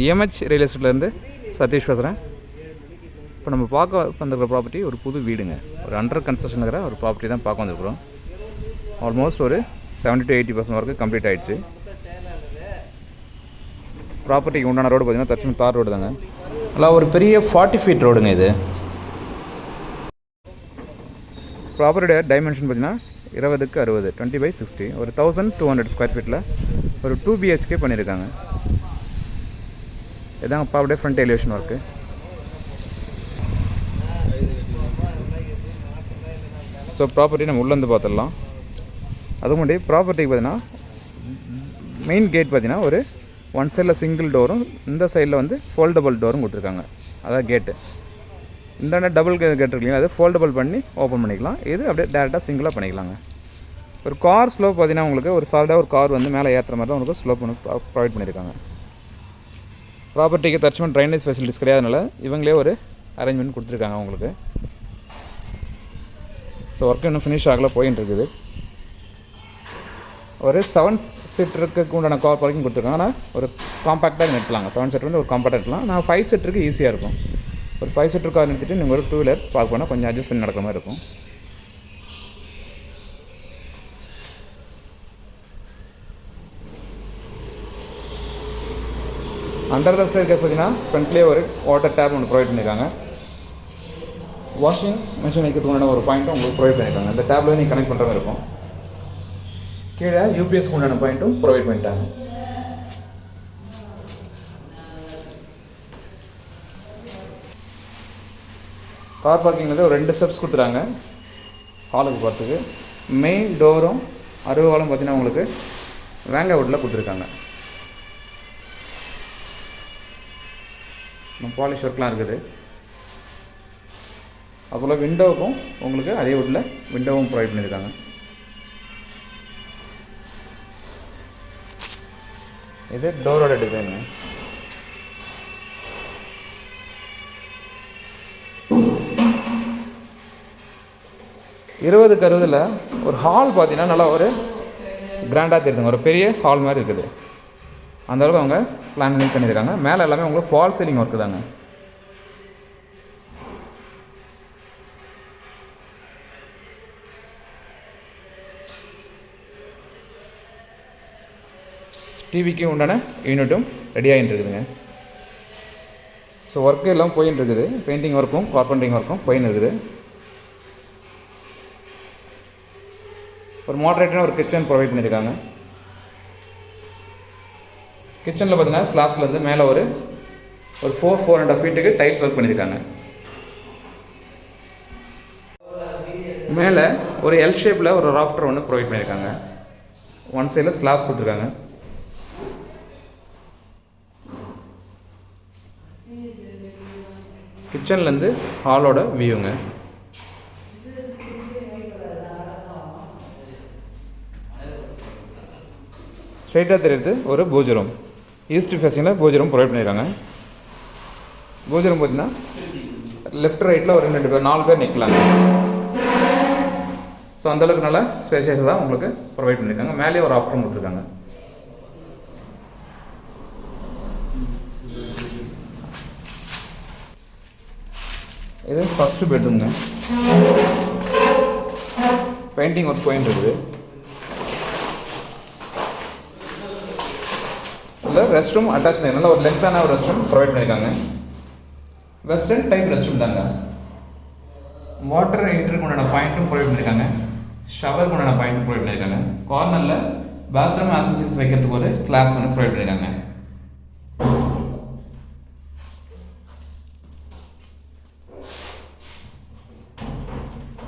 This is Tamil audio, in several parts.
EMH ரியல் எஸ்டேட்லேருந்து சதீஷ் பேசுகிறேன். இப்போ நம்ம பார்க்க வந்திருக்கிற ப்ராப்பர்ட்டி ஒரு புது வீடுங்க. ஒரு அண்டர் கன்ஸ்ட்ரக்ஷன் இருக்கிற ஒரு ப்ராப்பர்ட்டி தான் பார்க்க வந்திருக்கிறோம். ஆல்மோஸ்ட் ஒரு 70 to 80% வரைக்கும் கம்ப்ளீட் ஆகிடுச்சு. ப்ராப்பர்ட்டிக்கு உண்டான ரோடு பார்த்திங்கன்னா தற்சமயம் தார் ரோடு தாங்க. நல்லா ஒரு பெரிய 40 feet ரோடுங்க இது. ப்ராப்பர்ட்டியோட டைமென்ஷன் பார்த்திங்கன்னா 20x60 20/60 ஒரு 1200 ஸ்கொயர் ஃபீட்டில் ஒரு 2 BHK பண்ணியிருக்காங்க. இதாங்க ப்ராப்பர்ட்டியோட front elevation work. So property நம்ம உள்ளேருந்து பார்த்துடலாம். அதுக்கு முன்னாடி ப்ராப்பர்ட்டிக்கு பார்த்தீங்கன்னா மெயின் கேட் பார்த்தீங்கன்னா ஒரு ஒன் சைடில் சிங்கிள் டோரும் இந்த சைடில் வந்து ஃபோல்டபுள் டோரும் கொடுத்துருக்காங்க. அதான் கேட்டு. இந்த டபுள் கேட் இருக்குல்லைங்க, அது ஃபோல்டபுள் பண்ணி ஓப்பன் பண்ணிக்கலாம். இது அப்படியே டேரெக்டாக சிங்கிளாக பண்ணிக்கலாங்க. ஒரு கார் ஸ்லோப் பார்த்தீங்கன்னா உங்களுக்கு ஒரு சாலிடாக ஒரு கார் வந்து மேலே ஏற்றுற மாதிரி தான் உங்களுக்கு ஸ்லோப் ஒன்று ப்ரொவைட் பண்ணியிருக்காங்க. ப்ராப்பர்ட்டிக்கு தற்சமயம் ட்ரைனேஜ் ஃபெசிலிட்டிஸ் கிடையாதனால இவங்களே ஒரு அரேஞ்ச்மெண்ட் கொடுத்துருக்காங்க உங்களுக்கு. ஸோ ஒர்க்கு இன்னும் ஃபினிஷ் ஆகலை, போயின்னு இருக்குது. ஒரு 7 சீட்டருக்கு உண்டான கார் பார்க்கிங் கொடுத்துருக்காங்க. ஆனால் ஒரு காம்பேக்டாக நிறுத்தலாங்க. 7 சீட்டர் வந்து ஒரு காம்பேக்டாக எடுக்கலாம். நான் 5 சீட்டருக்கு ஈஸியாக இருக்கும். ஒரு 5 சீட்டர் கார் நிறுத்திட்டு நீங்கள் ஒரு 2 வீலர் பார்க் பண்ணால் கொஞ்சம் அட்ஜஸ்ட் பண்ணி நடக்கிற மாதிரி இருக்கும். அண்டர் த ஸ்டேர் கேஸ் பார்த்தீங்கன்னா ஃப்ரண்ட்லேயே ஒரு வாட்டர் டேப் ஒன்று ப்ரொவைட் பண்ணியிருக்காங்க. வாஷிங் மிஷின் வைக்கிறதுக்கு ஒரு பாயிண்ட்டும் உங்களுக்கு ப்ரொவைட் பண்ணியிருக்காங்க. அந்த டேப்ல நீங்கள் கனெக்ட் பண்ணுற மாதிரி இருக்கும். கீழே யூபிஎஸ்க்கு உண்டான பாயிண்ட்டும் ப்ரொவைட் பண்ணிட்டாங்க. கார் பார்க்கிங்கில் ஒரு 2 ஸ்டெப்ஸ் கொடுத்துட்டாங்க ஹாலுக்கு போகிறதுக்கு. மெயின் டோரும் அருவாலும் பார்த்தீங்கன்னா உங்களுக்கு வேங்கவுட்டில் கொடுத்துருக்காங்க. பாலிஷ் ஒர்க்லாம் இருக்குது. அதுபோல் விண்டோவுக்கும் உங்களுக்கு அதே வுட்டில் விண்டோவும் ப்ரொவைட் பண்ணியிருக்காங்க. இது டோரோட டிசைனுங்க. இருபதுக்கு 60 ஒரு ஹால் பார்த்தீங்கன்னா நல்லா ஒரு கிராண்டாக தெரியுதுங்க. ஒரு பெரிய ஹால் மாதிரி இருக்குது. அந்தளவுக்கு அவங்க பிளான் பண்ணியிருக்காங்க. மேலே எல்லாமே உங்களுக்கு ஃபால் சீலிங் ஒர்க்கு தாங்க. டிவிக்கு உண்டான யூனிட்டும் ரெடி ஆகிட்டு இருக்குதுங்க. ஸோ ஒர்க்கு எல்லாம் போயின்னு இருக்குது. பெயிண்டிங் ஒர்க்கும் கார்பெண்டரிங் ஒர்க்கும் போயின்னு இருக்குது. ஒரு மாடரேட்டான ஒரு கிச்சன் ப்ரொவைட் பண்ணியிருக்காங்க. கிச்சனில் பார்த்தீங்கன்னா ஸ்லாப்ஸ்லேருந்து மேலே ஒரு 4.5 ஃபீட்டுக்கு டைல்ஸ் ஒர்க் பண்ணியிருக்காங்க. மேலே ஒரு எல் ஷேப்பில் ஒரு ராஃப்டர் ஒன்று ப்ரொவைட் பண்ணியிருக்காங்க. ஒன் சைடில் ஸ்லாப்ஸ் கொடுத்துருக்காங்க. கிச்சன்லேருந்து ஹாலோட வியூங்க. ஸ்ட்ரைட்டாக தெரியுது ஒரு பூஜை ரூம். ஈஸ்ட் ஃபேஸிங்கில் பூஜை ரூம் ப்ரொவைட் பண்ணியிருக்காங்க. பூஜை ரூம் பார்த்தீங்கன்னா லெஃப்ட் ரைட்டில் ஒரு 2 பேர் 4 பேர் நிற்கலாங்க. ஸோ அந்தளவுக்கு நல்லா ஸ்பேஷியஸாக தான் உங்களுக்கு ப்ரொவைட் பண்ணியிருக்காங்க. மேலேயே ஒரு ஆஃப்டர் கொடுத்துருக்காங்க. இது ஃபஸ்ட்டு பெட்ரூம்ங்க. பெயிண்டிங் ஒர்க் போயின்னு இருக்குது. இல்லை ரெஸ்ட் ரூம் அட்டாச் பண்ணியிருக்காங்க. ஒரு லென்த்தான ஒரு ரெஸ்ட் ரூம் ப்ரொவைட் பண்ணியிருக்காங்க. வெஸ்டர்ன் டைப் ரெஸ்ட் ரூம் தாங்க. வாட்டர் ஹீட்டருக்கு உண்டான பாயிண்ட்டும் ப்ரொவைட் பண்ணியிருக்காங்க. ஷவருக்கு உண்டான பாயிண்ட்டும் ப்ரொவைட் பண்ணியிருக்காங்க. கார்னரில் பாத்ரூம் ஆக்சசரிஸ் வைக்கிறதுக்கு ஒரு ஸ்லாப்ஸ் ஒன்று ப்ரொவைட் பண்ணியிருக்காங்க.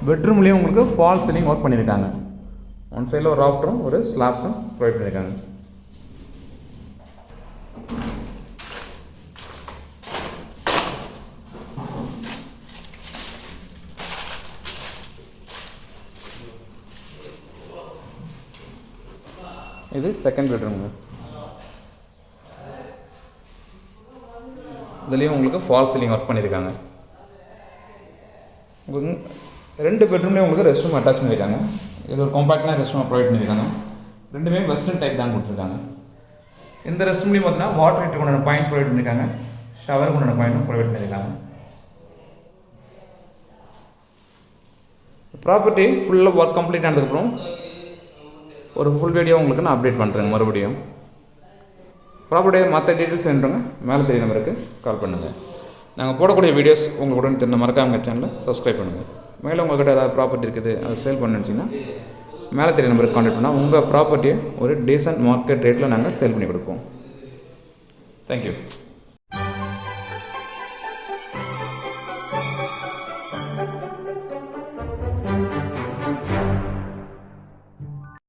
பெட்ரூம்லேயும் உங்களுக்கு ஃபால் சீலிங் ஒர்க் பண்ணியிருக்காங்க. ஒன் சைடில் ஒரு ராஃப்டரும் ஒரு ஸ்லாப்ஸும் ப்ரொவைட் பண்ணியிருக்காங்க. இது செகண்ட் பெட்ரூம்ங்க. இதுலேயும் உங்களுக்கு ஃபால் சீலிங் ஒர்க் பண்ணியிருக்காங்க. ரெண்டு பெட்ரூம்லேயும் உங்களுக்கு ரெஸ்ட் ரூம் அட்டாச் பண்ணியிருக்காங்க. இது ஒரு காம்பேக்டான ரெஸ்ட் ரூம் ப்ரொவைட் பண்ணியிருக்காங்க. ரெண்டுமே வெஸ்டர்ன் டைப் தான் கொடுத்துருக்காங்க. இந்த ரெஸ்ட் ரூம்லேயும் பார்த்தீங்கன்னா வாட்டர் ஹீட்டருக்கு உண்டான பாயிண்ட் ப்ரொவைட் பண்ணியிருக்காங்க, ஷவருக்கு உண்டான பாயிண்ட்டும் ப்ரொவைட் பண்ணியிருக்காங்க. ப்ராப்பர்ட்டி ஃபுல்லாக ஒர்க் கம்ப்ளீட் ஆனதுக்கப்புறம் ஒரு ஃபுல் வீடியோ உங்களுக்கு நான் அப்டேட் பண்ணுறேங்க. மறுபடியும் ப்ராப்பர்ட்டியை மற்ற டீட்டெயில்ஸ் வேணுறவங்க மேலே தெரிய நம்பருக்கு கால் பண்ணுங்கள். நாங்கள் போடக்கூடிய வீடியோஸ் உங்களுக்கு உடனே தெரிஞ்ச மறக்காம சேனலை சப்ஸ்கிரைப் பண்ணுங்கள். மேலே உங்கள்கிட்ட ஏதாவது ப்ராப்பர்ட்டி இருக்குது அதை சேல் பண்ணுச்சிங்கன்னா மேலே தெரிய நம்பருக்கு கான்டாக்ட் பண்ணால் உங்கள் ப்ராப்பர்ட்டியை ஒரு டீசன்ட் மார்க்கெட் ரேட்டில் நாங்கள் சேல் பண்ணி கொடுப்போம். தேங்க்யூ.